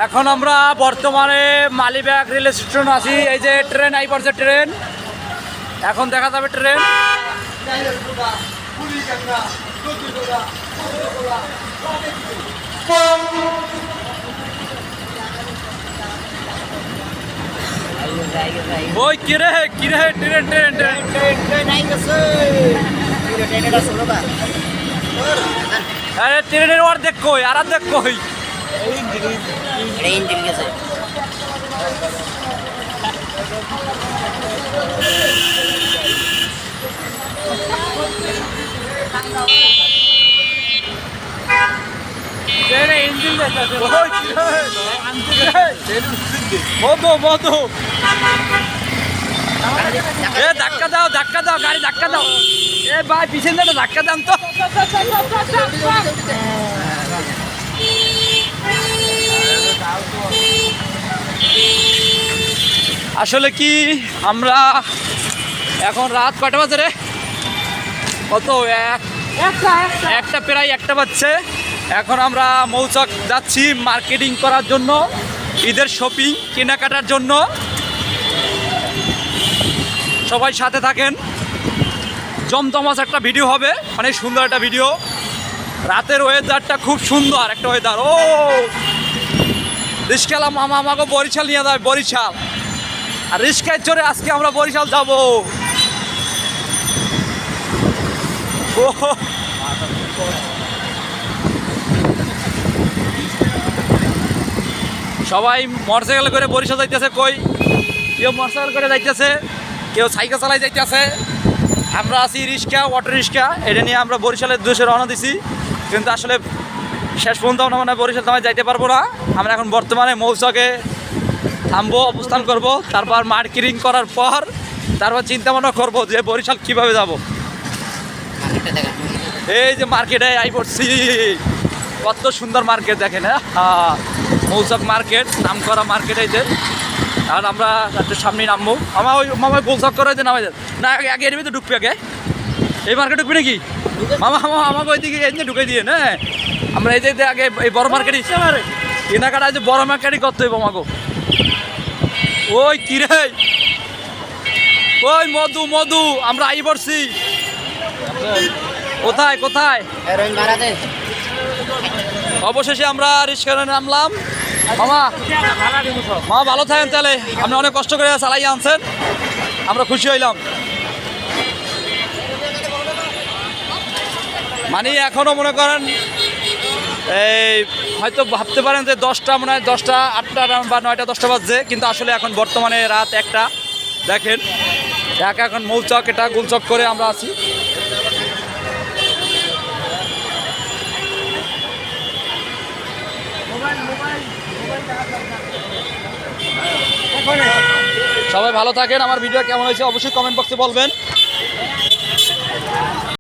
এখন আমরা বর্তমানে মালিবাগ রেল স্টেশন আছি। এই যে ট্রেন আই পড়ছে, ট্রেন এখন দেখা যাবে ট্রেন। ওই কিরে কিরে ট্রেন ট্রেন ট্রেন আরে ট্রেনের ওর দেখ কই আর দেখ কই ধাক্কা দাও ধাক্কা দাও গাড়ি ধাক্কা দাও। এ ভাই পিছনে ধাক্কা দাম তো। আসলে কি আমরা এখন রাত কয়টা বাজে রে? কত একটা প্রায় একটা বাজছে। এখন আমরা মৌচাক যাচ্ছি মার্কেটিং করার জন্য, ঈদের শপিং কেনাকাটার জন্য। সবাই সাথে থাকেন, জমজমাস একটা ভিডিও হবে, অনেক সুন্দর একটা ভিডিও। রাতের ওয়েদারটা খুব সুন্দর একটা ওয়েদার। ও রিস্কালা মামা আমাকে বরিশাল নিয়ে যাবে, বরিশাল। আর রিস্কায় চড়ে আজকে আমরা বরিশাল যাব। ও সবাই মোটরসাইকেল করে বরিশাল যাইতেছে। কই কেউ মোটরসাইকেল করে যাইতেছে, কেউ সাইকেল চালাই যাইতেছে। আমরা আছি রিক্সা, অটো রিক্সা, এটা নিয়ে আমরা বরিশালের উদ্দেশ্যে রওনা দিছি। কিন্তু আসলে শেষ পর্যন্ত আমরা মানে বরিশাল তোমায় যাইতে পারবো না। আমরা এখন বর্তমানে মৌচাকে থামবো, অবস্থান করব। তারপর মার্কেটিং করার পর তারপর চিন্তা ভাবনা করবো যে বরিশাল কীভাবে যাব। এই যে মার্কেটে আই পড়ছি, কত সুন্দর মার্কেট দেখেন। হ্যাঁ মৌচাক মার্কেট, নাম করা মার্কেট। এই যে আর আমরা একটু সামনে নামবো। আমার ওই মামা গোলচক করে যে নামাই না, আগে এর ভিতরে ঢুকবি। আগে এই মার্কেট ঢুকবি নাকি মামা? আমাকে ওই দিকে এনে ঢুকে দিয়ে না। আমরা এই যে আগে এই বড় মার্কেটই কেনাকাটা, যে বড় মার্কেটই করতে হইব আমাকে। ওই কিরে ওই মধু মধু আমরা আই পড়ছি। কোথায় কোথায়? অবশেষে আমরা রিক্সা নামলাম। মামা মামা ভালো থাকেন তাহলে, আপনি অনেক কষ্ট করে চালাই আনছেন, আমরা খুশি হইলাম। মানে এখনও মনে করেন এই হয়তো ভাবতে পারেন যে 10টা মনে হয় 10টা 8টা বা 9টা 10টা বাজছে, কিন্তু আসলে এখন বর্তমানে রাত 1টা। দেখেন এখন মৌচাক এটা গোলচক করে আমরা আছি। সবাই ভালো থাকেন। আমার ভিডিও কেমন হয়েছে অবশ্যই কমেন্ট বক্সে বলবেন।